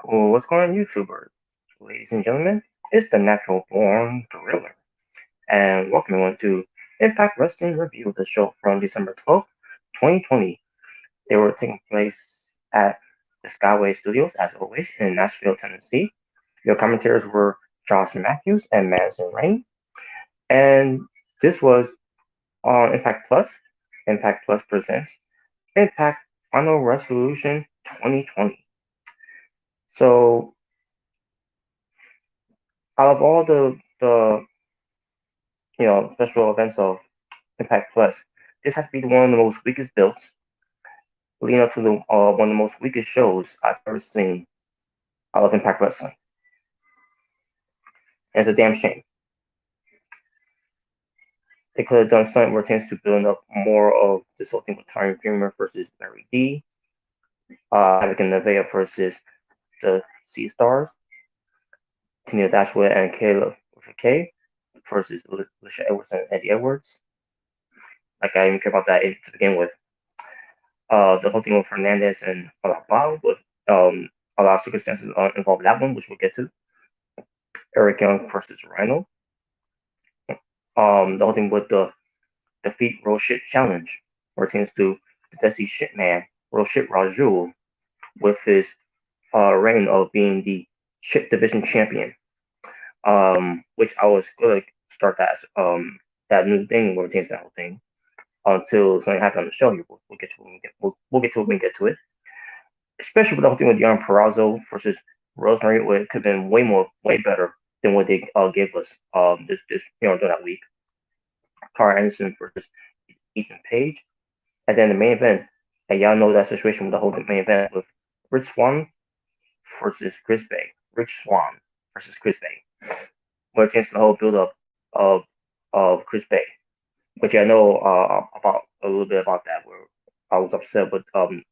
Well, what's going on, YouTubers? Ladies and gentlemen, it's the Natural Born Gorilla, and welcome everyone to Impact Wrestling Review, the show from December 12th, 2020. They were taking place at the Skyway Studios, as always, in Nashville, Tennessee. Your commentators were Josh Matthews and Madison Rain, and this was on Impact Plus. Impact Plus presents Impact Final Resolution 2020. So, out of all the special events of Impact Plus. This has to be one of the most weakest builds, leading up to the one of the most weakest shows I've ever seen out of Impact Wrestling. And it's a damn shame. They could have done something where it tends to build up more of this whole thing with Tyrant Dreamer versus Larry D, Havoc and Nevaeh versus the Sea Stars, Tennille Dashwood and Kayla with a K versus Alicia Edwards and Eddie Edwards. Like I didn't care about that to begin with. The whole thing with Hernandez and Alaba with a lot of circumstances involved in that one, which we'll get to. Eric Young versus Rhino. The whole thing with the defeat Real Shit Challenge, where it tends to the Desi Shit Man, Real Shit Rajul, with his reign of being the Shit Division Champion. Which I was going to start that new thing where it tends that whole thing until something happens on the show. We'll get to it when we'll get to it when we get to it. Especially with the whole thing with Dion Perazzo versus Rosemary, where it could have been way better than what they gave us this during that week. Cara Anderson versus Ethan Page, and then the main event. And y'all know that situation with the whole main event with Rich Swan versus Chris Bay. Rich Swan versus Chris Bay, where it the whole build up of Chris Bay, which I know about a little bit about that, where I was upset with the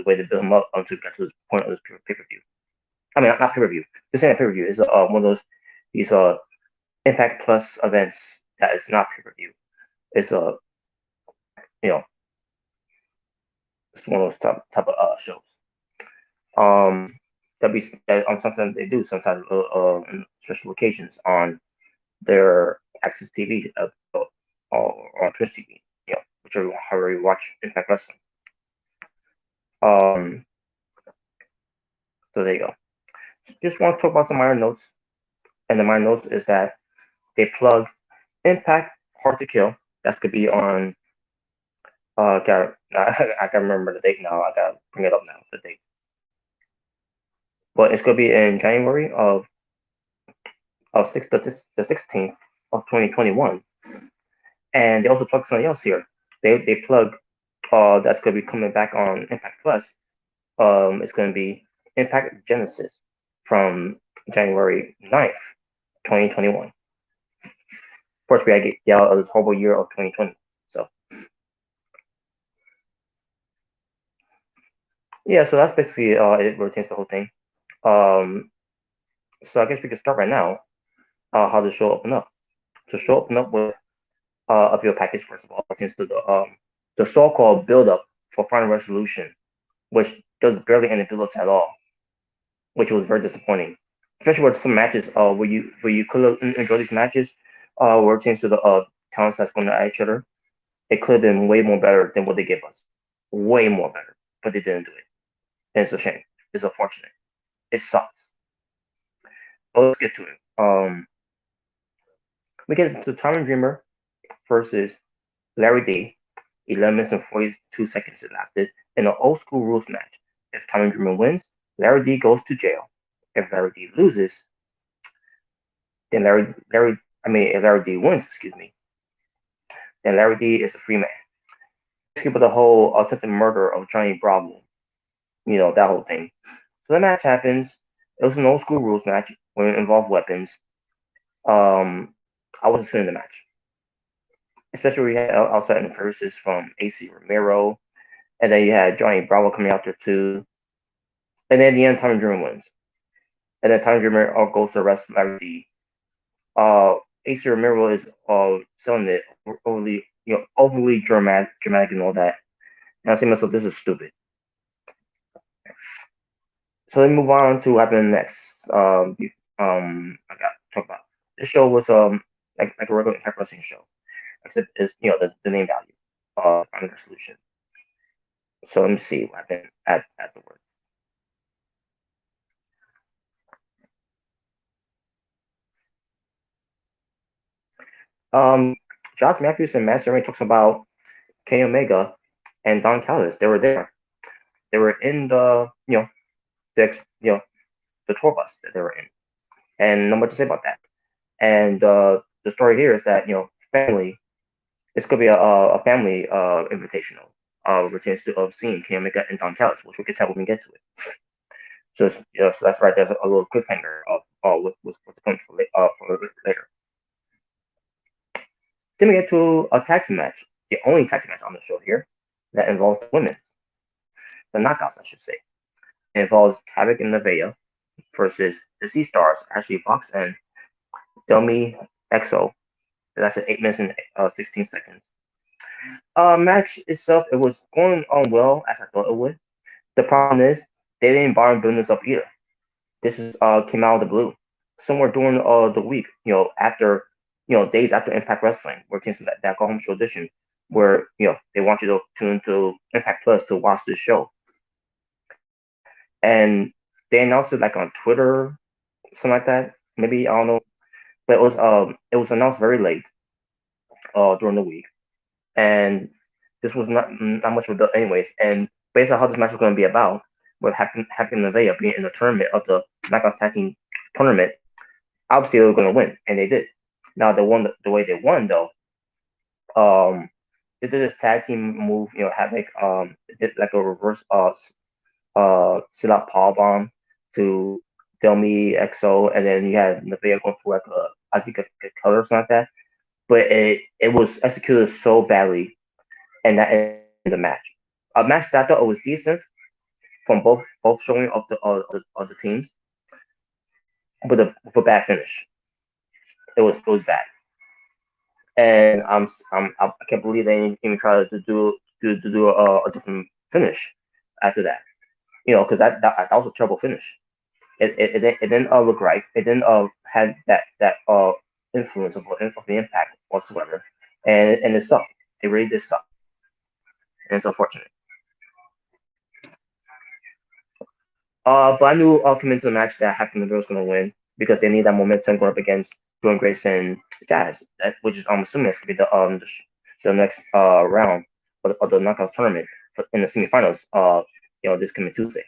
way they built him up until we got to this point of this pay per view. I mean, not pay per view. This ain't a pay per view. It's one of those these Impact Plus events that is not pay per view. It's you know it's one of those type of shows. That sometimes they do sometimes in special occasions on their Access TV or on Twitch TV, whichever however you watch Impact Wrestling. Um, so there you go. Just want to talk about some minor notes, and the minor notes is that they plug Impact Hard to Kill. That's gonna be on. I can remember the date now. I gotta bring it up now. The date, but it's gonna be in January of the 16th of 2021. And they also plug something else here. They plug that's gonna be coming back on Impact Plus. It's gonna be Impact Genesis from January 9th, 2021. Of course, we gotta get out of this horrible year of 2020. So yeah, so that's basically it rotates the whole thing. Um, so I guess we can start right now. How the show open up? The show open up with a video package first of all, since the so-called build-up for Final Resolution, which does barely any build-ups at all, which was very disappointing. Especially with some matches, where you could enjoy these matches, where it seems to the talents that's going at each other, it could have been way more better than what they gave us, way more better, but they didn't do it, and it's a shame. It's unfortunate. It sucks. But let's get to it. We get to Tommy Dreamer versus Larry D. 11 minutes and 42 seconds it lasted in an old school rules match. If Tommy Dreamer wins, Larry D goes to jail. If Larry D loses, then if Larry D wins, excuse me, then Larry D is a free man. Basically, with the whole attempted murder of Johnny Bravo, that whole thing. So the match happens. It was an old school rules match when it involved weapons. I wasn't feeling the match, especially we had outside interferences from AC Romero, and then you had Johnny Bravo coming out there too. And then at the end, Tommy Dreamer wins. And then Tommy Dreamer goes to arrest Larry D. AC Romero is selling it overly dramatic and all that. And I say to myself, this is stupid. So let me move on to what happened next. I got to talk about this show was like a regular Impact Wrestling show, except is the name value on the solution. So let me see what happened at the word. Um, Josh Matthews and Matt Serene talks about Kenny Omega and Don Callis. They were there. They were in the the the tour bus that they were in, and not much to say about that. And the story here is that family. It's gonna be a family invitational. Pertains to of seeing Kenny Omega and Don Callis, which we'll get to when we get to it. So, so that's right. There's a little cliffhanger of what's coming for later. Then we get to a tag team match, the only tag team match on the show here that involves the women, the knockouts, I should say. It involves Havoc and Nevaeh versus the Sea Stars, Ashley Fox and Delmi Exo. That's at 8 minutes and 16 seconds. Match itself, it was going on well as I thought it would. The problem is they didn't bother building this up either. This is came out of the blue. Somewhere during the week, after days after Impact Wrestling, where it came to that go home show edition, where they want you to tune into Impact Plus to watch this show, and they announced it like on Twitter, something like that. Maybe I don't know, but it was announced very late during the week, and this was not much of a build anyways. And based on how this match was going to be about, with having Nevaeh being in the tournament of the Knockout Tag Team tournament, obviously they were going to win, and they did. Now the way they won though, they did this tag team move, Havoc did like a reverse sit up power bomb to Delmi XO, and then you had Nevaeh going for like I think a color or something like that. But it was executed so badly, and that ended the match. A match that I thought it was decent from both showing of the teams, but with a bad finish. It was bad, and I can't believe they didn't even try to do a different finish after that. Because that was a terrible finish. It didn't look right. It didn't had that influence of the impact whatsoever, and it sucked. It really did suck, and it's unfortunate. But I knew coming into the match that Hackman was going to win because they need that momentum going up against Jordan Grace and Jazz, which is I'm assuming it's going to be the next round of the knockout tournament in the semifinals. This coming Tuesday.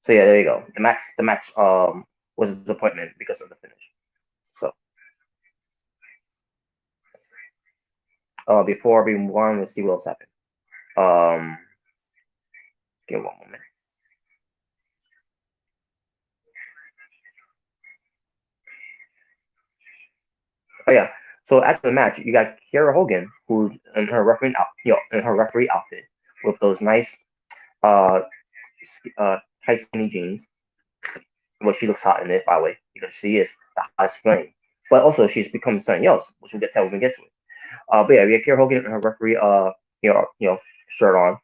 So yeah, there you go. The match was a disappointment because of the finish. So before we move on, let's see what else happened. Um, give me one moment. Oh yeah. So after the match, you got Kiera Hogan, who's in her referee outfit with those nice uh, tight skinny jeans. Well, she looks hot in it, by the way, because she is the hottest flame. But also, she's become something else, which we'll get to when we get to it. But yeah, we have Kiera Hogan in her referee shirt on,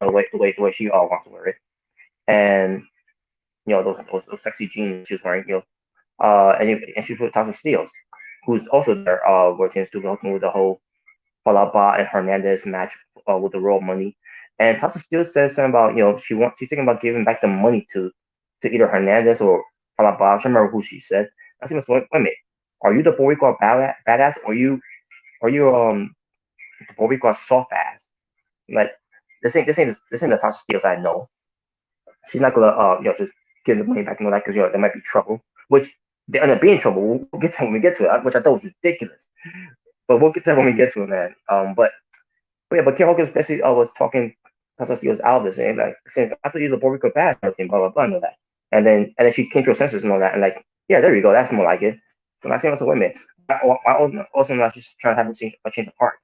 the way she wants to wear it, and those sexy jeans she's wearing, and she's with Tasha Steeles, who's also there, working to helping with the whole Palaba and Hernandez match with the Royal Money. And Tasha Steele says something about she's thinking about giving back the money to either Hernandez or Palaba. I don't remember who she said. I said, wait a minute, are you the Boricua badass, or you the Boricua soft ass? Like this ain't the Tasha Steele I know. She's not gonna just give the money back and all that because there might be trouble, which they end up being trouble. We'll get to when we get to it, which I thought was ridiculous. But we'll get to that when we get to it, man. But yeah, but Kim Hawkins basically was talking because he was Alvis and like saying, I thought you were the Puerto Rico bad and everything, blah blah blah and all that. And then she came to her senses and all that, and like, yeah, there you go, that's more like it. So I think I was like, wait a minute. I also not just trying to have a change of heart.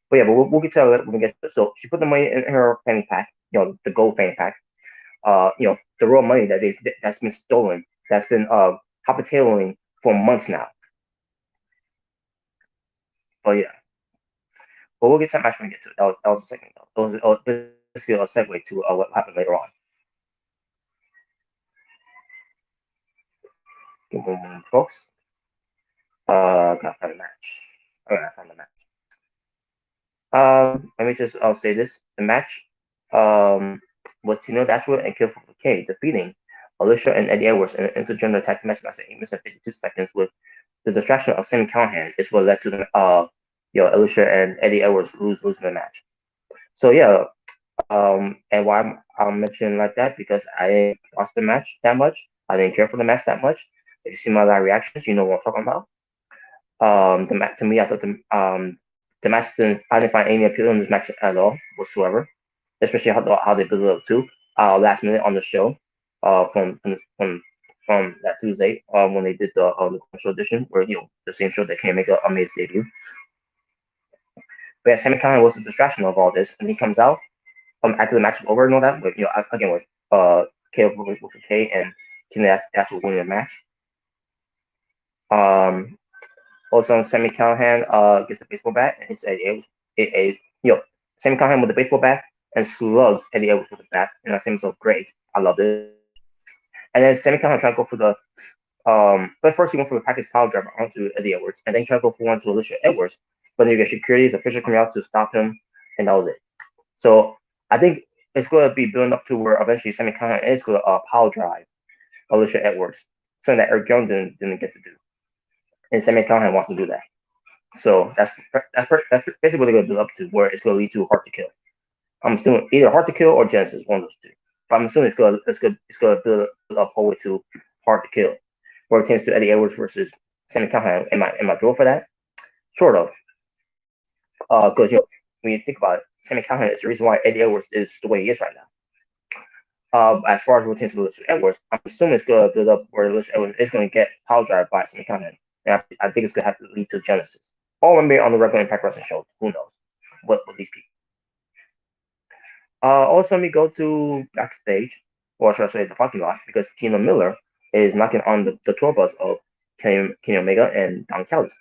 But yeah, but we'll get to that when we get to it. So she put the money in her fanny pack, the gold fanny pack. The real money that's been stolen, that's been hypertailing for months now. But yeah, but we'll get to that match when we get to it. That was the second. That was basically a segue to what happened later on. Give me a moment, folks. Gotta find the match. Okay, I found the match. Let me just I'll say this: the match was Tino Dashwood and Kill K defeating Alicia and Eddie Edwards in an intergender tag match lasting 8 minutes and 52 seconds with the distraction of Sammy Callahan is what led to the Alicia and Eddie Edwards losing the match. So yeah, and why I'm mentioning like that because I didn't watch the match that much. I didn't care for the match that much. If you see my live reactions, you know what I'm talking about. The match to me, I thought the match I didn't find any appeal in this match at all whatsoever, especially how they built it up to last minute on the show, from that Tuesday when they did the commercial edition, where the same show that Kenny Omega made his debut. But yeah, Sammy Callahan was the distraction of all this, and he comes out after the match was over and all that. But again with KO with a K and that's what winning the match. Um, Also, Sammy Callahan gets a baseball bat and hits Eddie Edwards. Sammy Callahan with the baseball bat and slugs Eddie Edwards with the bat, and that seems so great. I love this. And then Sammy Callahan tried to go for the but first he went for the package power driver onto Eddie Edwards, and then he tried to go for one to Alicia Edwards, but then you get security, the official coming out to stop him, and that was it. So I think it's going to be building up to where eventually Sammy Callahan is going to power drive Alicia Edwards, something that Eric Young didn't get to do, and Sammy Callahan wants to do that. So that's basically what they're gonna build up to, where it's gonna lead to Hard to Kill. I'm assuming either Hard to Kill or Genesis, one of those two. But I'm assuming it's gonna build up all the way to Hard to Kill, where it tends to Eddie Edwards versus Sammy Callahan. Am I thrilled for that? Sort of. Because when you think about it, Sammy Callahan is the reason why Eddie Edwards is the way he is right now. As far as what tends to Alicia Edwards, I'm assuming it's gonna build up where Alicia Edwards is gonna get power drive by Sammy Callahan, and I think it's gonna have to lead to Genesis. Or maybe on the regular Impact Wrestling shows. Who knows? What with these people? Also, let me go to backstage, or should I say the parking lot, because Tina Miller is knocking on the tour bus of Kenny Omega and Don Callis.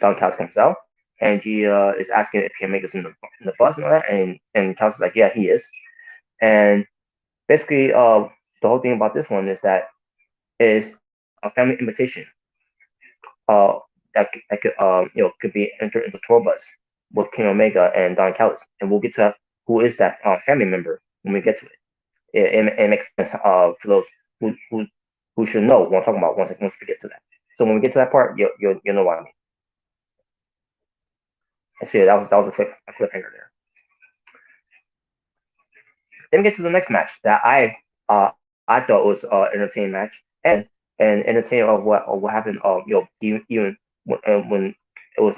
Don Callis comes out, and she is asking if Kenny Omega's in the bus and all that, and Callis is like, yeah, he is. And basically, the whole thing about this one is that is a family invitation. Uh, that could could be entered into the tour bus with Kenny Omega and Don Callis, and we'll get to who is that family member when we get to it. It makes sense for those who should know what I'm talking about once we get to that. So when we get to that part, you know what I mean. I see that was a cliffhanger there. Then we get to the next match that I thought was an entertaining match and entertaining of what happened even when it was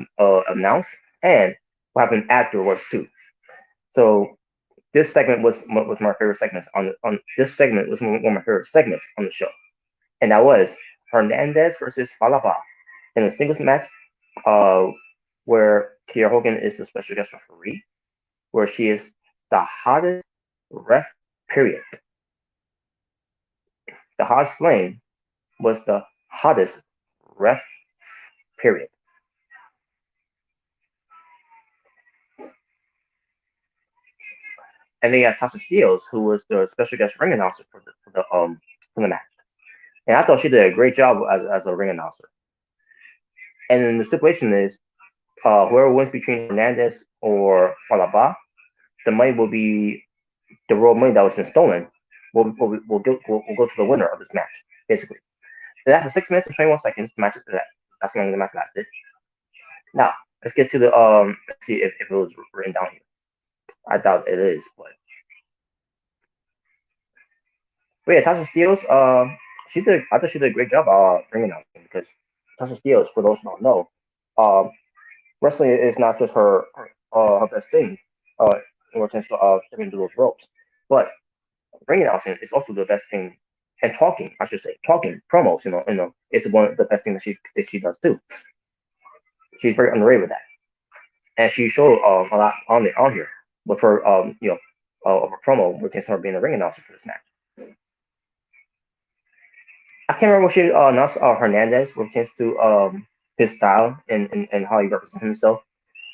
announced and what happened afterwards too. So this segment was my favorite segments on this segment was one of my favorite segments on the show, and that was Hernandez versus Falaba in a singles match, uh, where Kiera Hogan is the special guest referee, where she is the hottest ref. Period. The hottest flame was the hottest ref. Period. And they had Tasha Steeles, who was the special guest ring announcer for the match. And I thought she did a great job as a ring announcer. And then the stipulation is whoever wins between Hernandez or Falaba, the money will be the royal money that was been stolen. Will go to the winner of this match, basically. So after 6 minutes and 21 seconds, the match is that. That's how long the match lasted. Now let's get to the let's see if it was written down here. I doubt it is, but yeah, Tasha Steeles, I thought she did a great job bringing out because Tasha Steeles, for those who don't know, um, wrestling is not just her best thing, uh, in terms of stepping into those ropes, but ring announcing is also the best thing, and talking, I should say, talking promos, is one of the best things that she does too. She's very underrated with that, and she showed a lot on here with her of a promo, which is her being a ring announcer for this match. I can't remember what she announced Hernandez when it comes to his style and how he represents himself.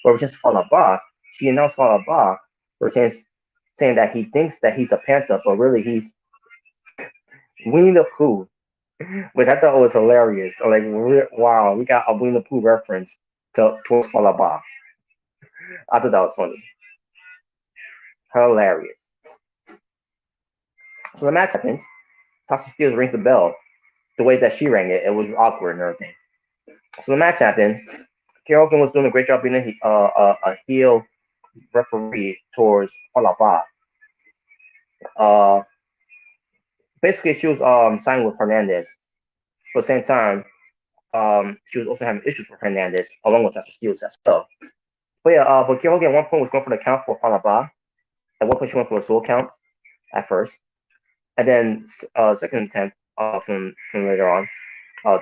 But when it comes to Falaba, she announced Falaba when it comes saying that he thinks that he's a panther, but really he's Winnie the Pooh, which I thought was hilarious. Like, wow, we got a Winnie the Pooh reference to towards Falaba. I thought that was funny, hilarious. So the match happens. Tasha Steelz rings the bell. The way that she rang it, it was awkward and everything. So the match happened. Kiera Hogan was doing a great job being a heel referee towards Falaba. Uh, Basically, she was signed with Hernandez. But at the same time, she was also having issues with Hernandez along with Tasha Steelz as well. But yeah, but Kiera Hogan at one point was going for the count for Falaba. At one point, she went for a soul count at first, and then second attempt from later on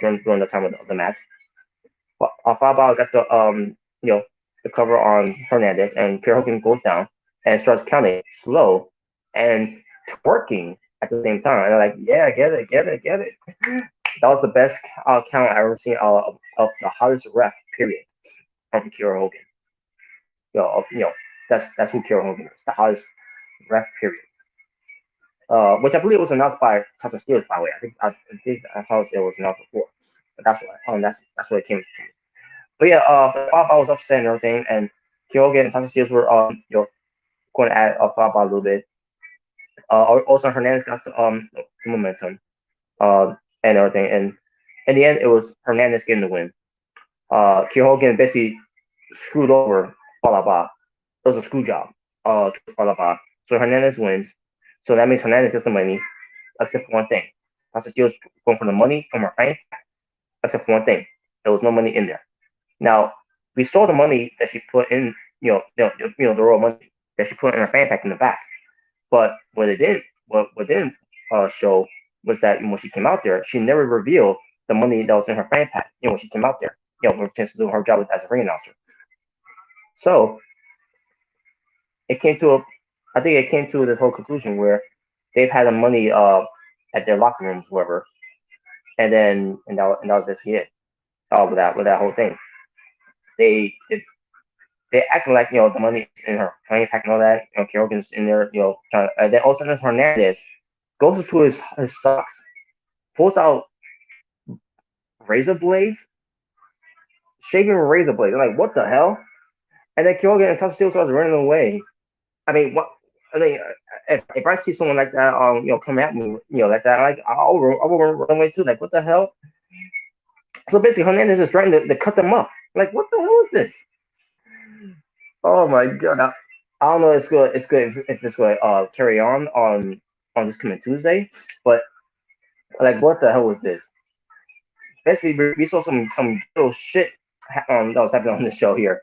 during the time of the match. Falaba got the cover on Hernandez, and Kiera Hogan goes down and starts counting slow and twerking at the same time. And they're like, yeah, get it, get it, get it. That was the best count I've ever seen of the hottest ref, period, from Kiera Hogan. That's who Kiera Hogan is, the hottest ref, period. Which I believe was announced by Tasha Steelz, by the way. I think I thought it was announced before, but that's what it came from. But yeah, Bob I was upset and everything, and Kyoga and Tasha Steelz were going at Bob a little bit. Also Hernandez got the momentum and everything, and in the end it was Hernandez getting the win. Hogan basically screwed over Falaba. It was a screw job to Falaba. So Hernandez wins. So that means Hernandez gets the money, except for one thing. Tasha Steelz going for the money from her bank, except for one thing. There was no money in there. Now, we saw the money that she put in, the raw money that she put in her fan pack in the back. But what didn't show was that when she came out there, she never revealed the money that was in her fan pack. When she came out there, when she to do her job as a ring announcer. So it came to I think it came to this whole conclusion where they've had the money at their locker rooms, whatever, and that was basically it. With that whole thing, they they acting like the money in her fanny pack and all that. Kerrigan's in there, trying. And then all of a sudden Hernandez goes into his socks, pulls out razor blades, shaving razor blades. I'm like, what the hell? And then Kerrigan and Tasha Steelz starts running away. I mean, what? I mean, if I see someone like that, come at me, like that, like I will run away too. Like, what the hell? So basically, Hernandez is trying to cut them up. Like, what the hell is this? Oh my god! I don't know. It's good if it's going to carry on this coming Tuesday, but like, what the hell was this? Basically, we saw some little shit that was happening on the show here.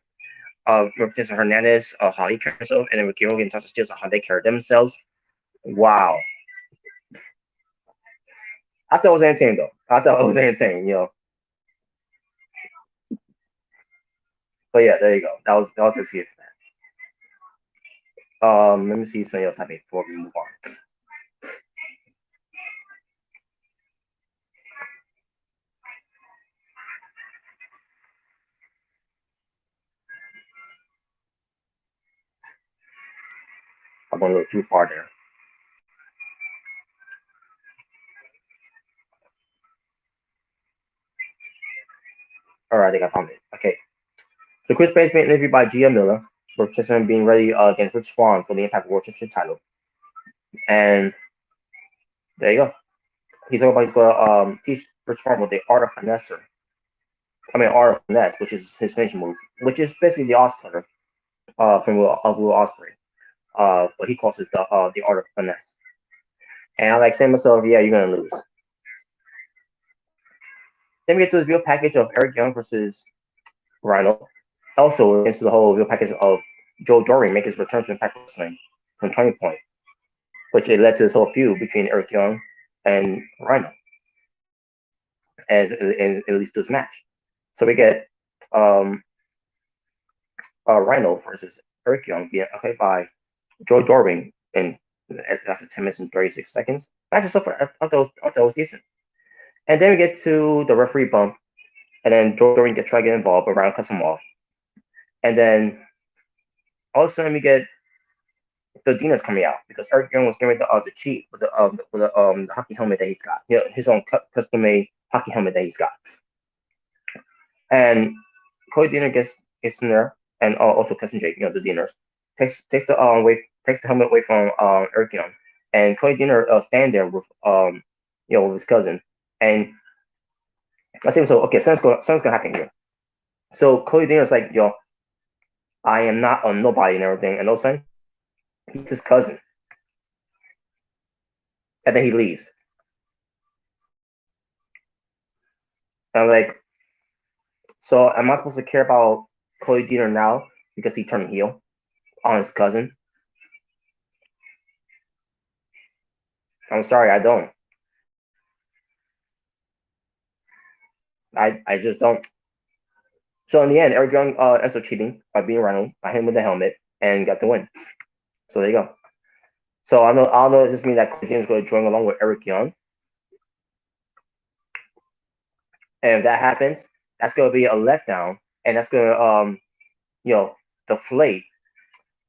Representing Hernandez, how he carried himself, and then Ricky Hogan and Tasha Steelz how they carried themselves. Wow. I thought it was entertaining though. I thought it was entertaining. But yeah, there you go. That was just it for that. Let me see something else happening before we move on. I'm going a little too far there. All right, I think I found it. Okay. So Chris Bay's being interviewed by Gia Miller, representing being ready against Rich Swann for the Impact World Championship title. And there you go. He's talking about he's going to teach Rich Swann with the art of finesse. Art of finesse, which is his finishing move, which is basically the Oscar from Will Ospreay. But he calls it the art of finesse. And I like saying to myself, yeah, you're gonna lose. Then we get to this real package of Eric Young versus Rhino. Also into the whole real package of Joe Doring making his return to Impact Wrestling from Turning Point, which it led to this whole feud between Eric Young and Rhino, and it leads to this match. So we get Rhino versus Eric Young being okay by Joe Doring in that's 10 minutes and 36 seconds. Match itself, I thought it was decent. And then we get to the referee bump, and then Joe Doring gets try to get involved, but Rhino cuts him off. And then all of a sudden we get the Dina's coming out because Eric Young was getting the cheat with the hockey helmet that he's got. His own custom made hockey helmet that he's got. And Cody Deaner gets in there, and also Cousin Jake, the Deaners, takes the helmet away from Eric Young, and Cody Deaner stand there with his cousin, and I say so. Okay, something's gonna happen here. So Cody Deaner's like, I am not a nobody and everything, and all of a sudden he's his cousin, and then he leaves. And I'm like, so am I supposed to care about Cody Deaner now because he turned heel on his cousin? I'm sorry, I don't. I just don't. So in the end, Eric Young ends up cheating by being Reynolds, by him with the helmet, and got the win. So there you go. So I know this means that Cody is going to join along with Eric Young, and if that happens, that's going to be a letdown, and that's going to deflate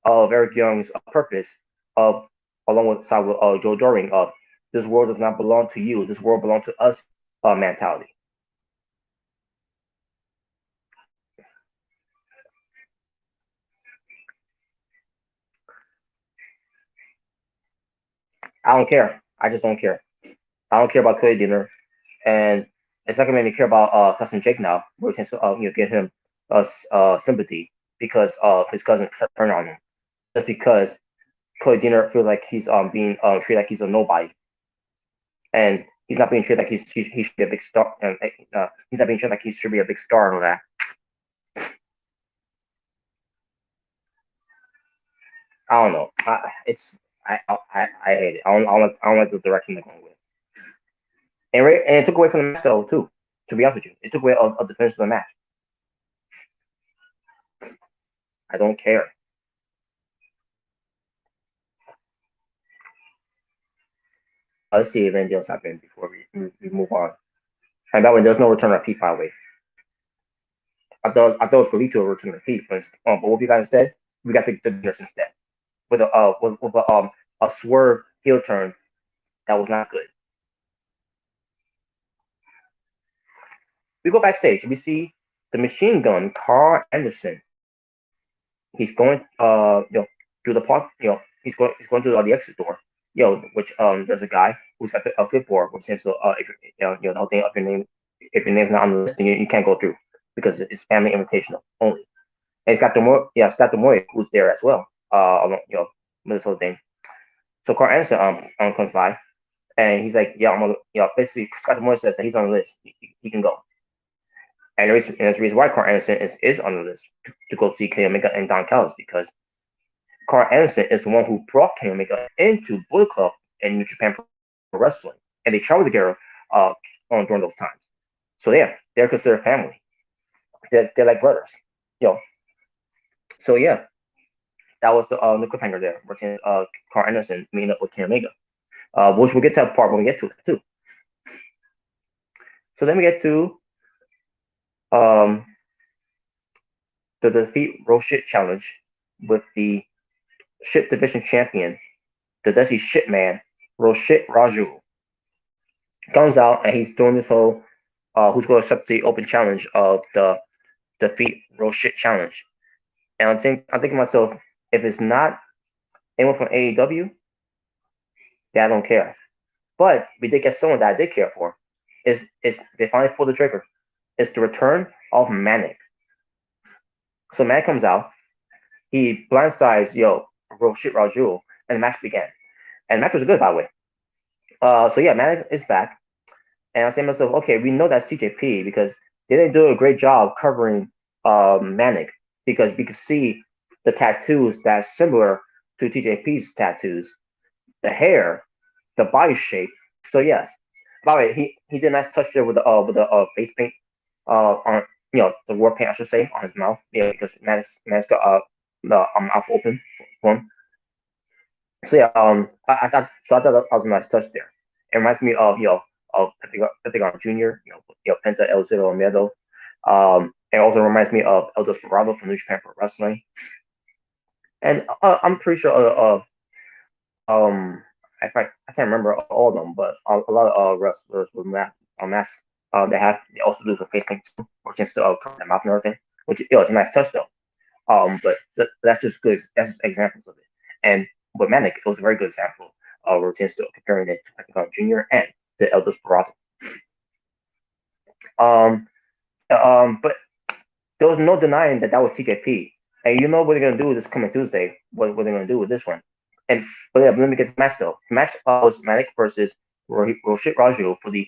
of Eric Young's purpose of along with Joe Doring of this world does not belong to you, this world belongs to us mentality. I don't care. I just don't care. I don't care about Cody Deaner, and it's not gonna make me care about cousin Jake now. We can get him sympathy because of his cousin turned on him. Just because Cody Deaner feels like he's being treated like he's a nobody, and he's not being treated like he should be a big star, and he's not being treated like he should be a big star and all that. I don't know. I hate it. I don't like the direction they're going with. And it took away from the match though too. To be honest with you, it took away of the finish of the match. I don't care. Let's see if anything else happens before we move on. And that way, there's no return of Pete, by the way. I thought it was going to return of Pete, but what we got instead, we got the nurse instead with a swerve heel turn that was not good. We go backstage and we see the machine gun Carl Anderson. He's going through the park. He's going through the exit door. Which there's a guy who's got a clipboard, which says if the whole thing of your name, if your name's not on the list, then you can't go through because it's family invitational only. And it's got the Moy who's there as well. Along, with this whole thing. So Carl Anderson comes by and he's like, I'm gonna, basically Scott Moore says that he's on the list. He can go. And there's a reason why Carl Anderson is on the list to go see Kenny Omega and Don Callis because Carl Anderson is the one who brought Kenny Omega into Bullet Club and New Japan Pro Wrestling, and they traveled together during those times. So they're considered family. They're like brothers. So that was the cliffhanger there. We're seeing Carl Anderson meeting up with Kenny Omega, which we'll get to that part when we get to it too. So then we get to the defeat Roll Shit challenge with the Shit Division champion, the Desi Shit Man, Roshit Raju. Comes out and he's doing this whole who's going to accept the open challenge of the defeat Roshit challenge. And I'm thinking to myself, if it's not anyone from AEW, then I don't care. But we did get someone that I did care for. Is they finally pulled the trigger. It's the return of Manic. So Manic comes out, he blindsides Roshit Raju, and the match began. And the match was good, by the way. Manic is back. And I say to myself, okay, we know that's CJP because they didn't do a great job covering Manic because we could see the tattoos that's similar to TJP's tattoos, the hair, the body shape. So yes. By the way, he did a nice touch there with the face paint on the war paint I should say on his mouth. Because Manic's got the mouth open for him. So I thought that was a nice touch there. It reminds me of Pentagon Junior, Penta El Zero Miedo. It also reminds me of El Desperado from New Japan Pro Wrestling. And I'm pretty sure I can't remember all of them, but a lot of wrestlers with mask. They also do some face paint too, or chance to cover their mouth and everything, which it's a nice touch though. But that's just good. That's just examples of it. And with Manic, it was a very good example of routine still comparing it to Junior and the El Desperado. Um, but there was no denying that was TJP. And you know what they're gonna do this coming Tuesday. What they're gonna do with this one. And but yeah, let me get to the match though. The match was Manic versus Rohit Raju for the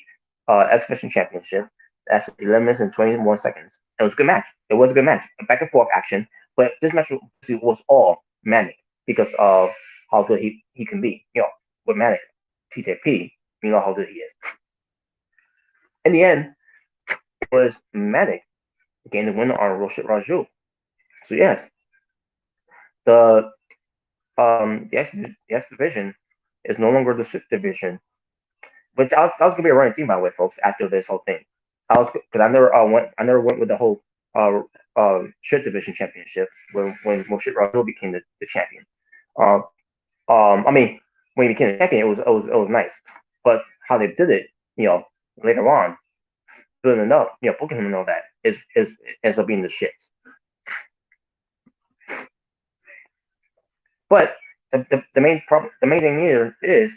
Exhibition Championship. That's 11 minutes and 21 seconds. It was a good match. It was a good match. A back and forth action. But this match was all Manic because of how good he can be. With Manic, TJP, you know how good he is. In the end, it was Manic getting the win on Rohit Raju. So yes, the the X division is no longer the sixth division, which that was gonna be a running theme by the way, folks. After this whole thing, because I never went with the whole shit division championship when Moshe Raju became the champion. Um, I mean, when he became the champion, it was nice, but how they did it, later on, building it up, booking him and all that is ends up being the shits. But the main thing here is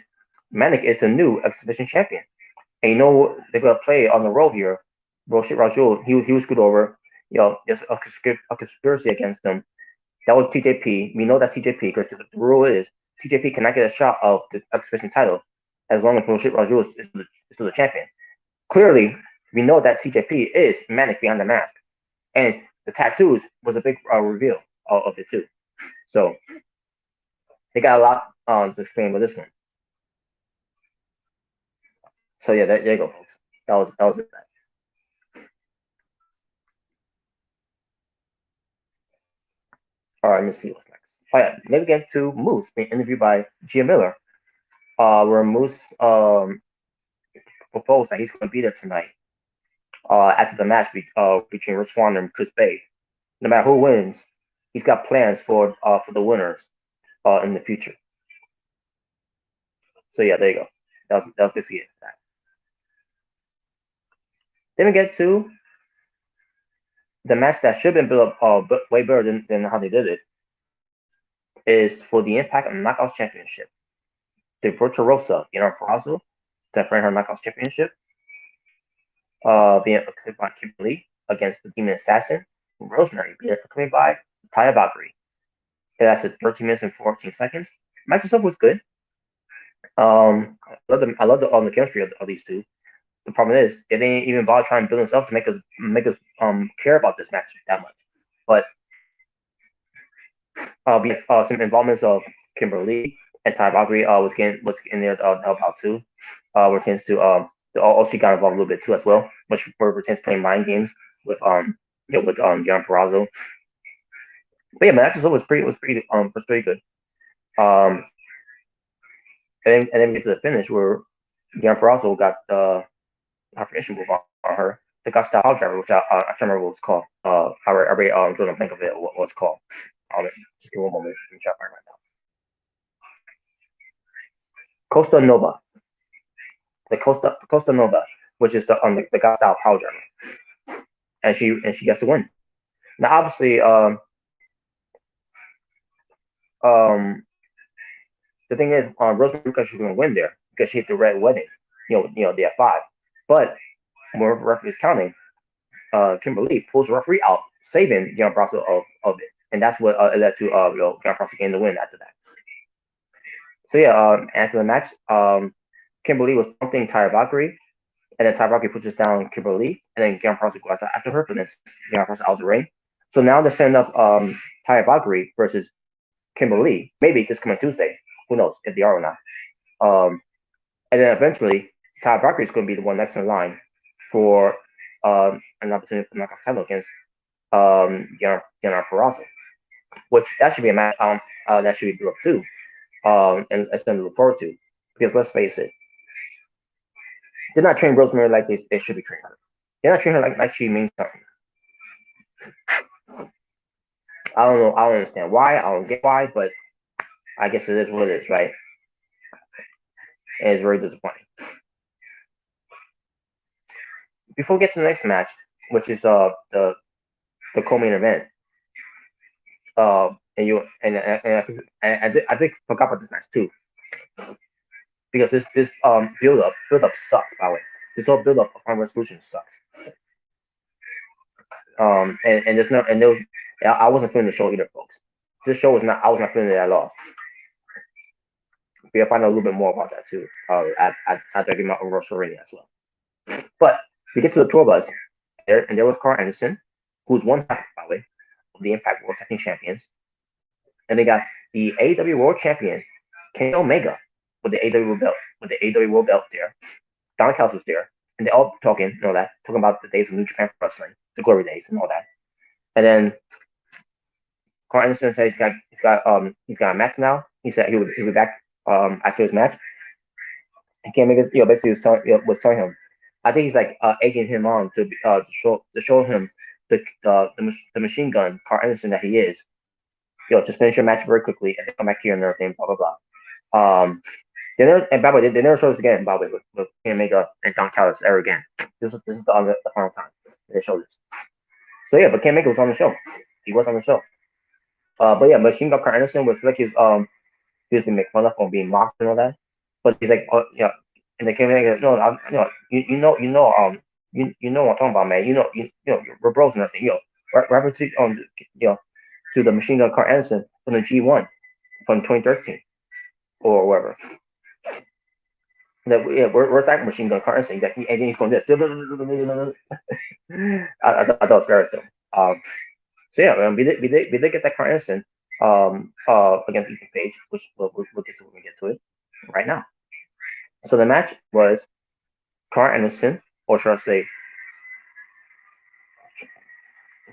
Manic is the new exhibition champion. And they're gonna play on the road here. Rohit Raju, he was screwed over. There's a conspiracy against him. That was TJP. We know that's TJP because the rule is TJP cannot get a shot of the exhibition title as long as Rohit Raju is still the champion. Clearly, we know that TJP is Manic behind the mask, and the tattoos was a big reveal of it too. So they got a lot to explain with this one. So yeah, there you go, folks. That was it. All right, let's see what's next. Oh yeah, then we get to Moose being interviewed by Gia Miller. Where Moose proposed that he's going to be there tonight. After the match between Rich Swann and Chris Bay. No matter who wins, he's got plans for the winners in the future. So yeah, there you go. That was good to get that. Then we get to the match that should have been built up way better than how they did it. Is for the Impact and Knockouts Championship. The Virtuosa, Peraza, to defend her Knockouts Championship. Being acclaimed by Kimberly against the Demon Assassin. Rosemary being acclaimed by Taya Valkyrie. It lasted 13 minutes and 14 seconds. Match itself was good. I love the chemistry of these two. The problem is they didn't even bother trying to build us up to make us care about this match that much. But we had some involvements of Kimberly and Ty Valkyrie was in there to help out too. Retains to also got involved a little bit too as well, which were Retains playing mind games with with Gian Perazzo. But yeah, man, that was pretty good. Um, and then we get to the finish where Gian Perazzo got her finishing move on her. The Got Style Driver, which I can't remember what it's called. I already drawing a blank of it. What it's called? Just give me one moment. Let me try to find it right now. Costa Nova, the Costa Nova, which is the God style power driver, and she gets to win. Now, obviously, um, the thing is, Rosemary Lucas is going to win there because she hit the red wedding, the F5. But when the referee is counting, Kimberly pulls the referee out, saving Gian Brasso of it, and that's what it led to Gian Brasso getting the win after that. So yeah, after the match, Kimberly was something Tyra Valkyrie, and then Tyra Valkyrie pushes down Kimberly, and then Gian Brasso goes after her, but then Gian Brasso out of the ring. So now they're setting up Tyra Valkyrie versus Kimberly, maybe this coming Tuesday. Who knows if they are or not. And then eventually, Tyra Valkyrie is going to be the one next in line for an opportunity for knockout title against Diana Peraza, which that should be a match that should be built up too, and it's something to look forward to. Because let's face it, they're not training Rosemary like they should be training her. They're not training her like she means something. I don't know. I don't understand why. I don't get why, but I guess it is what it is, right? and it's very disappointing. Before we get to the next match, which is the co-main event, and you and I think forgot about this match too, because this build up sucks. By the way, this whole build up upon resolution sucks. And there's no and there was, I wasn't feeling the show either, folks. This show was not I was not feeling it at all. We'll find out a little bit more about that too. After I give my overall show rating as well. But we get to the tour bus, and there was Carl Anderson, who's one half, by the way, of the Impact World Tag Team Champions, and they got the AEW World Champion Kenny Omega with the AEW World Belt there. Don Callis was there, and they all talking about the days of New Japan Wrestling, the glory days, and all that. And then Carl Anderson said he's got a match now. He said he'll be back after his match. And Kenny Omega, basically was telling him, I think he's like egging him on to show him the machine gun Carl Anderson that he is. Just finish your match very quickly and then come back here and everything, blah blah blah. And by the way, they never showed us again, by the way, with Kenny Omega and Don Callis ever again. This is the final time they showed this. So yeah, but Kenny Omega was on the show. He was on the show. But yeah, Machine Gun Carl Anderson was like he was being made fun of for being mocked and all that. But he's like, and they came in and go, no, you know what I'm talking about, man. We're bros and everything. Reference to the Machine Gun Carl Anderson from the G1 from 2013 or whatever. We're thanking Machine Gun Carl Anderson that he's going this. I thought it was very dumb. So yeah, we did get that Carl Anderson against Ethan Page, which we'll get to when we get to it right now. So the match was Carl Anderson, or should I say,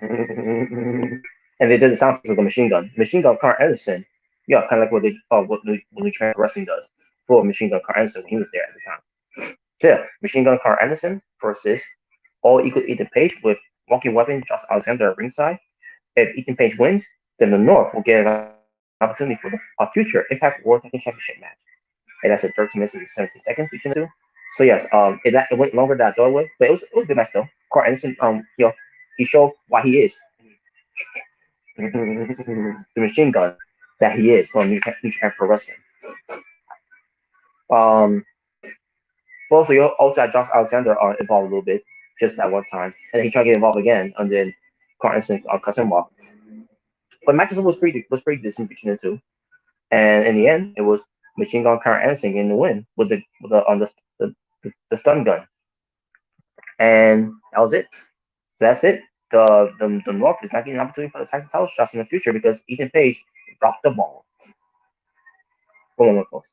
and they did the sound of the machine gun. Machine Gun Carl Anderson, kind of like what New Japan Wrestling does for Machine Gun Carl Anderson when he was there at the time. So yeah, Machine Gun Carl Anderson versus All Equal Ethan Page with Walking Weapon Josh Alexander at ringside. If Ethan Page wins, then the North will get an opportunity for a future Impact World Tag Team Championship match. And that's at 13 minutes and 17 seconds between the two. So yes, it went longer than I thought it would, but it was a good match though. Carl Anderson, he showed why he is the machine gun that he is from New Japan Pro Wrestling. Also, you also had Josh Alexander involved a little bit, just that one time, and then he tried to get involved again, and then Carl Anderson cut him off. But matches was pretty decent between the two, and in the end, it was Machine Gun Carl Anderson getting the win with the stun gun, and that was it. So that's it. The North is not getting an opportunity for the tag title shots in the future because Ethan Page dropped the ball. Go on, folks.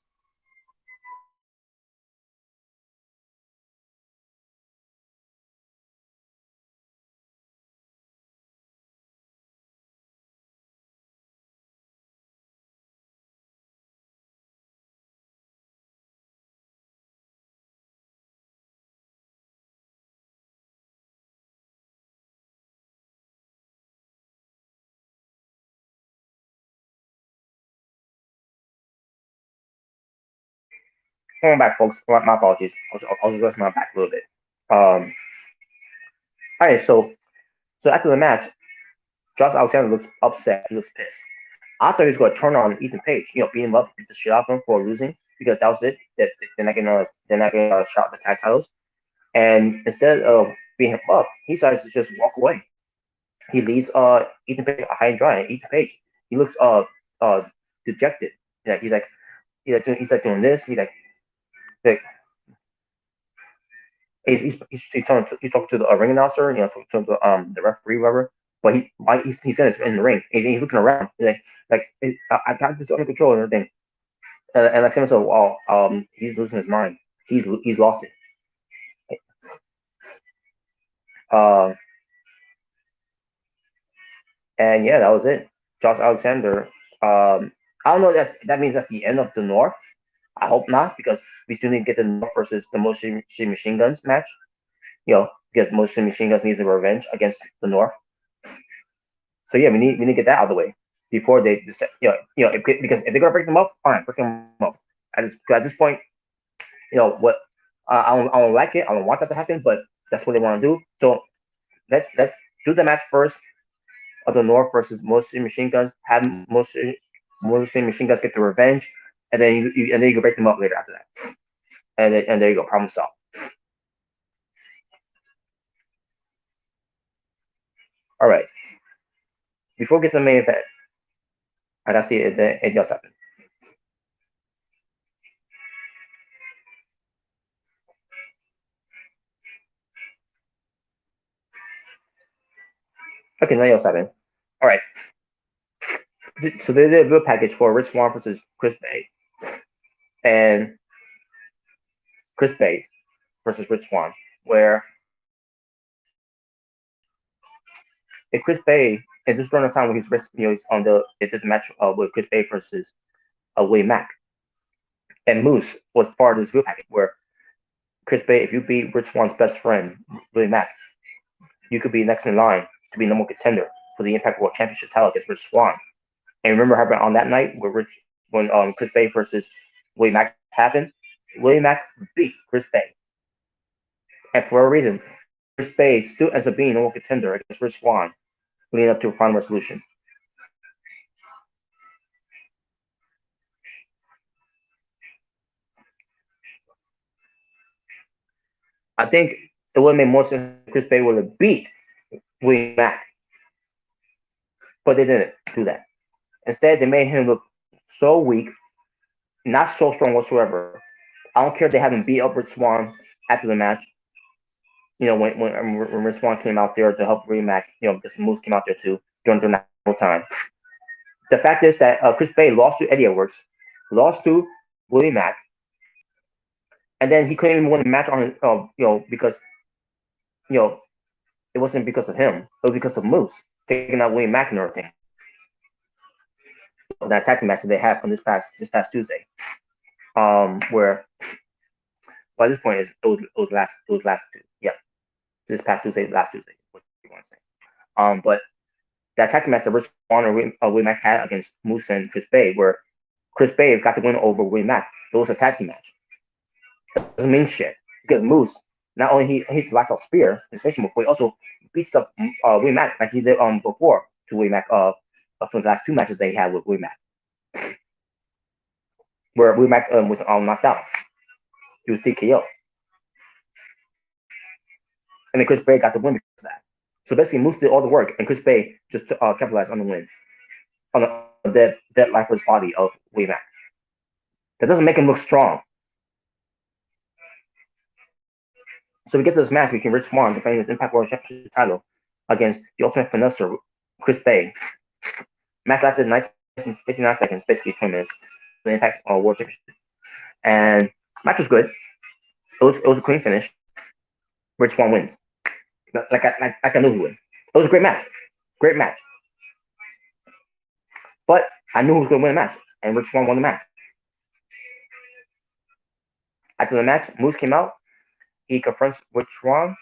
Going back, folks. My apologies. I'll just rest my back a little bit. All right, so after the match, Josh Alexander looks upset. He looks pissed. I thought he was going to turn on Ethan Page, beat him up, beat the shit out of him for losing because that was it. That they're not gonna shot the tag titles. And instead of beating him up, he decides to just walk away. He leaves Ethan Page high and dry. Ethan Page, he looks dejected. He's like doing this. Like he's talking to the ring announcer, to the referee, whatever. But he's in the ring. He's looking around. He's I got this under control and everything. And like Sam said, he's losing his mind. He's lost it. And yeah, that was it. Josh Alexander. I don't know if that means that's the end of the North. I hope not, because we still need to get the North versus the Motion Machine Guns match. Because Motion Machine Guns needs a revenge against the North. So yeah, we need to get that out of the way before they because if they're gonna break them up, fine, break them up. At this point, what I don't like it. I don't want that to happen, but that's what they want to do. So let's do the match first of the North versus Mostly Machine Guns. Have mostly Machine Guns get the revenge, and then you can break them up later after that. And there you go, problem solved. All right, before we get to the main event, I gotta see if anything else happened. Okay, nothing else happened. All right, so they did a bill package for Rich Swann versus Chris Bay, and Chris Bay versus Rich Swann, where if Chris Bay is just during the time when he's on the match with Chris Bay versus Willie Mack, and Moose was part of this bill package where Chris Bay, if you beat Rich Swann's best friend Willie Mack, you could be next in line to be number one contender for the Impact World Championship title against Rich Swann. And remember how on that night when Chris Bay versus Willie Mack happened, Willie Mack beat Chris Bay, and for a reason, Chris Bay still ends up being number one contender against Rich Swann, leading up to a final resolution. I think it would have made more sense if Chris Bay would have beat Willie Mack, but they didn't do that. Instead, they made him look so weak, not so strong whatsoever. I don't care if they haven't beat up Rich Swann after the match. When Rich Swann came out there to help Willie Mack, because Moose came out there too during that whole time. The fact is that Chris Bay lost to Eddie Edwards, lost to Willie Mack, and then he couldn't even win the match on his, because you know it wasn't because of him, it was because of Moose taking out Willie Mack and everything. That tag team match that they had from this past Tuesday, where by this point it was last yeah, this past Tuesday, last Tuesday, what you want to say. But that tag team match that Rich Swann and Willie Mack had against Moose and Chris Bay, where Chris Bay got the win over Willie Mack. It was a tag team match. It doesn't mean shit because Moose not only he hits the lights off spear, his finishing move, but he also beats up Willie Mack like he did before to Willie Mack from the last two matches they had with Willie Mack, where Willie Mack was knocked out. He was TKO, and then Chris Bay got the win because of that. So basically, Moose did all the work, and Chris Bay just capitalized on the win on the dead lifeless body of Willie Mack. That doesn't make him look strong. So we get to this match between Rich Swann defending his Impact World Championship title against the Ultimate Finesser, Chris Bay. Match lasted 59 seconds, basically 20 minutes. The Impact World Championship, and match was good. It was a clean finish. Rich Swann wins. Like I knew he would. It was a great match. Great match. But I knew who was going to win the match, and Rich Swann won the match. After the match, Moose came out. He confronts Rich Swann,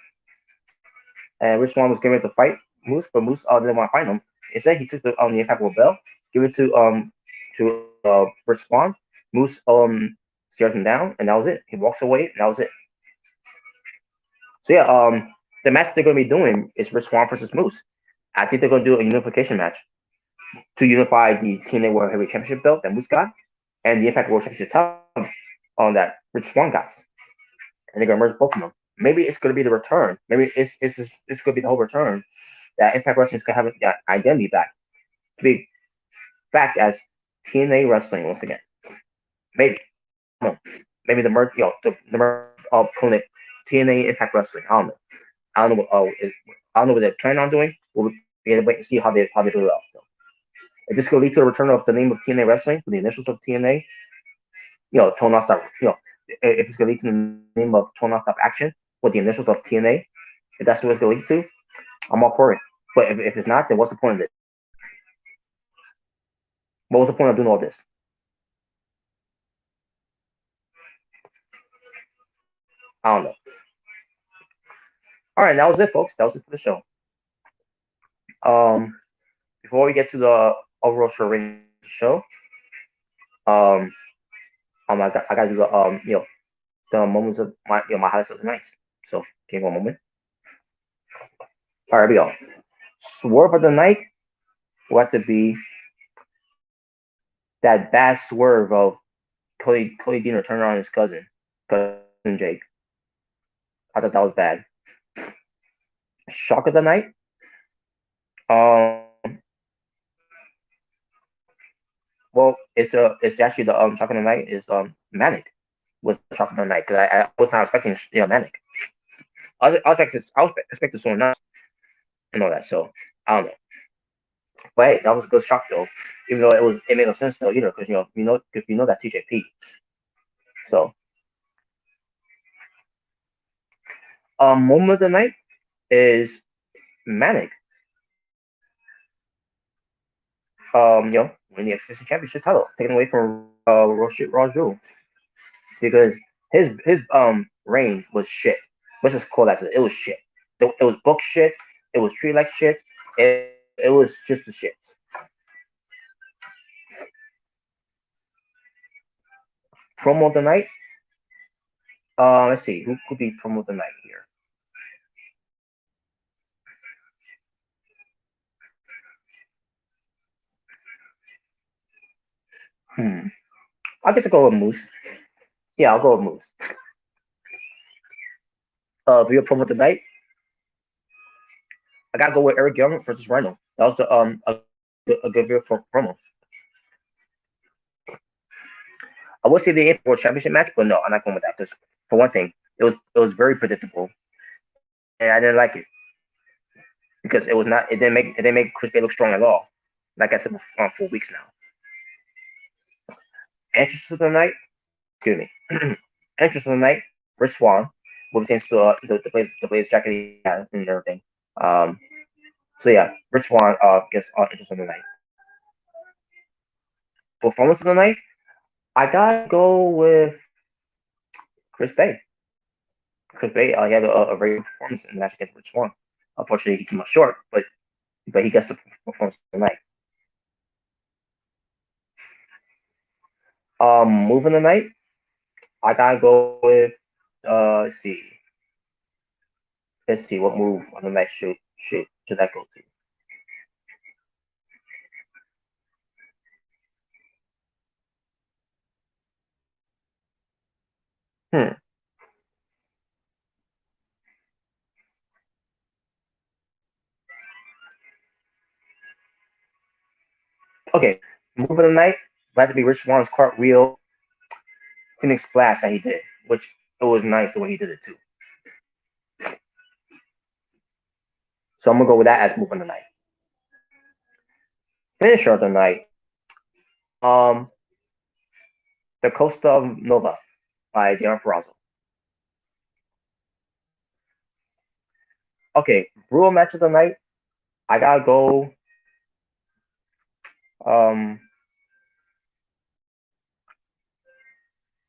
and Rich Swann was getting ready to fight Moose, but Moose didn't want to fight him. Instead, he took the Impact World belt, give it to Rich Swann. Moose stares him down, and that was it. He walks away, and that was it. So yeah, the match they're going to be doing is Rich Swann versus Moose. I think they're going to do a unification match to unify the TNA World Heavyweight Championship belt that Moose got and the Impact World Championship title on that Rich Swann got. And they're going to merge both of them. Maybe it's going to be the return. Maybe it's going to be the whole return that Impact Wrestling is going to have that identity back to be back as TNA Wrestling once again. Maybe. No. Maybe the merge, the merge of calling it TNA Impact Wrestling. I don't know. I don't know what they're planning on doing. We'll be able to wait and see how they do it out. So, if this could lead to the return of the name of TNA Wrestling, to the initials of TNA, Tone Stop, if it's going to lead to the name of Tone Stop Action with the initials of TNA, if that's what it's going to lead to, I'm all for it. But if it's not, then what's the point of it? What was the point of doing all this? I don't know. All right, that was it, folks. That was it for the show. Before we get to the overall show rating show, I got to do the the moments of my highlights of the night. So give me one moment. All right, here we go. Swerve of the night will have to be that bad swerve of Cody Deaner turning on his cousin Jake. I thought that was bad. Shock of the night. Um, well, it's actually the shock of the night is Manic with shock of the night because I was not expecting Manic. I was expecting someone else and all that. So I don't know. But hey, that was a good shock though. Even though it made no sense though either because because you know that TJP. So moment of the night is Manic. Winning the X Championship title, taken away from Raju because his reign was shit. Let's just call that it was shit. It was book shit. It was tree like shit. It was just the shit. Promo of the night. Let's see who could be promo of the night here. Hmm. I guess I'll go with Moose. Yeah, I'll go with Moose. Via promo of the night. I gotta go with Eric Young versus Rhino. That was a good via promo. I would say the World Championship match, but no, I'm not going with that because for one thing, it was very predictable, and I didn't like it because it didn't make Chris Bay look strong at all. Like I said for 4 weeks now. Entrance of the night, excuse me. Entrance of the night, Rich Swan, with things to the Blaze jacket he had and everything. Um, so yeah, Rich Swan gets entrance of the night. Performance of the night, I gotta go with Chris Bay. Chris Bay, he had a very good performance in the match against Rich Swan. Unfortunately, he came up short, but he gets the performance of the night. Move of the night, I gotta go with let's see. Let's see what move on the night should that go to? Okay, move of the night had to be Rich Swan's cartwheel Phoenix splash that he did, which it was nice the way he did it too. So I'm gonna go with that as move of the night. Finisher of the night, um, the Costa of Nova by Dion Ferrazzo. Okay, Brewer match of the night, I gotta go. Um,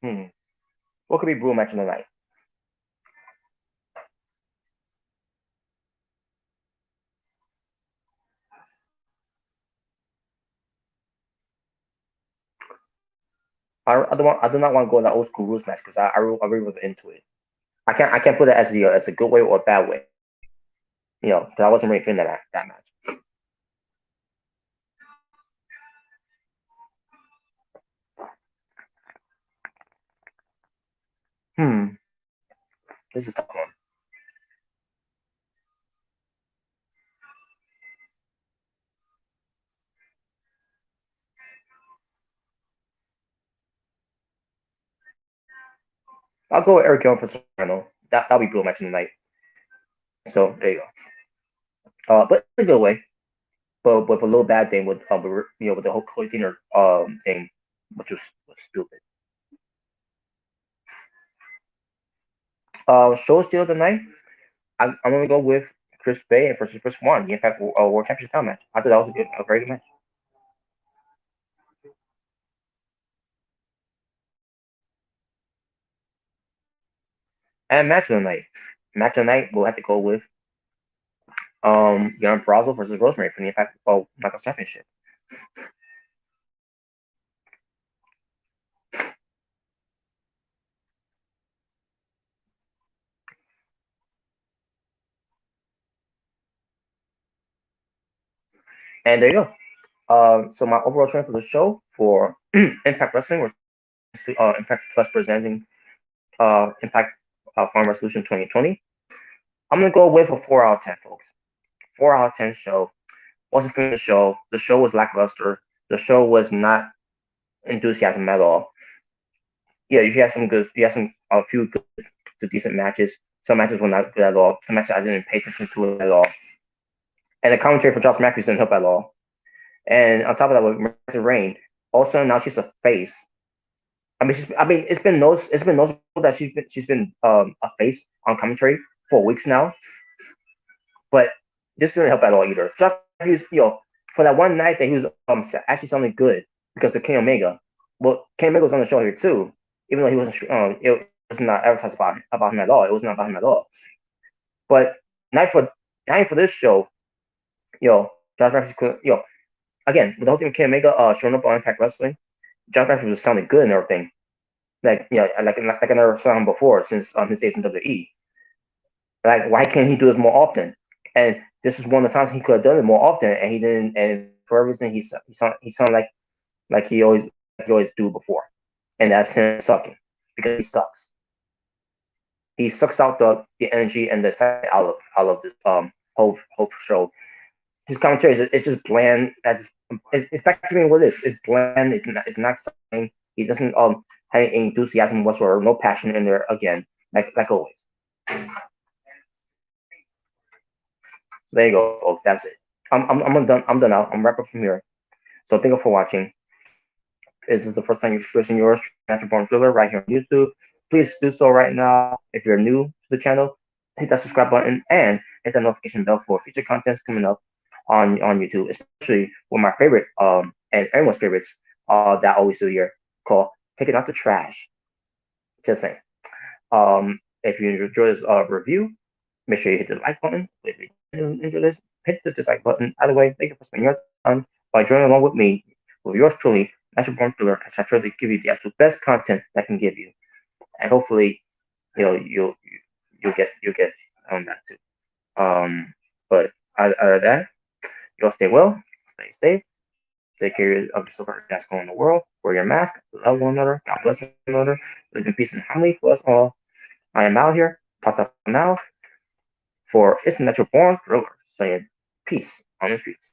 hmm, what could be Brewer match of the night? I do not want to go in that old school rules match because I really wasn't into it. I can't put it as a good way or a bad way. Because I wasn't really feeling that match. Hmm, this is a tough one. I'll go with Eric Young for Soprano. That'll be Brewer match of the night. So there you go. But it's a good way. But with a little bad thing with the whole Chloe Diener thing, which was stupid. Show steal of the night. I'm gonna go with Chris Bay versus Chris Swan, the Impact World Championship title match. I thought that was a very good match. And match of the night. Match of the night, we'll have to go with Jan Brazo versus Rosemary for the Impact Knockouts Championship. And there you go. So my overall trend for the show for Impact Wrestling was Impact Plus presenting Impact Farm Resolution 2020. I'm gonna go with a 4 out of 10, folks. 4 out of 10 show. Wasn't feeling the show. The show was lackluster. The show was not enthusiasm at all. Yeah, you had some good. You had some a few good to decent matches. Some matches were not good at all. Some matches I didn't pay attention to at all. And the commentary for Josh Matthews didn't help at all. And on top of that, with Mercy Rain, also now she's a face. I mean, it's been noticeable that she's been a face on commentary for weeks now. But this didn't help at all either. Josh Matthews, for that one night that he was actually sounding good because of Kenny Omega. Well, Kenny Omega was on the show here too, even though he wasn't. It was not advertised about him at all. It was not about him at all. But night for night for this show, Josh Matthews could, again with the whole thing of Kenny Omega showing up on Impact Wrestling, Josh Matthews was sounding good and everything. Like like I never saw him before since his days in WWE. Like why can't he do this more often? And this is one of the times he could have done it more often, and he didn't. And for a reason, he sounded like he always do before, and that's him sucking because he sucks. He sucks out the energy and the excitement out of this whole show. His commentary is just bland. It's back to being what it is. It's bland. It's not exciting. He doesn't have any enthusiasm whatsoever. No passion in there again, like always. There you go, folks. That's it. I'm done. I'm done now. I'm wrap up from here. So thank you for watching. If this is the first time you're searching yours, Natural Born Thriller, right here on YouTube, please do so right now. If you're new to the channel, hit that subscribe button and hit that notification bell for future contents coming up on YouTube, especially with my favorite and everyone's favorites that I always do here called Taking Out the Trash. Just saying. If you enjoy this review, make sure you hit the like button. If you enjoy this, hit the dislike button. Either way, thank you for spending your time by joining along with me with yours truly, Natural Born Thriller, as I try to give you the absolute best content that I can give you, and hopefully, you'll get on that too. But other than that, you all stay well, stay safe, take care of yourself that's going in the world. Wear your mask, love one another, God bless one another, live in peace and harmony for us all. I am out here, talk now for It's Natural Born Thriller, saying peace on the streets.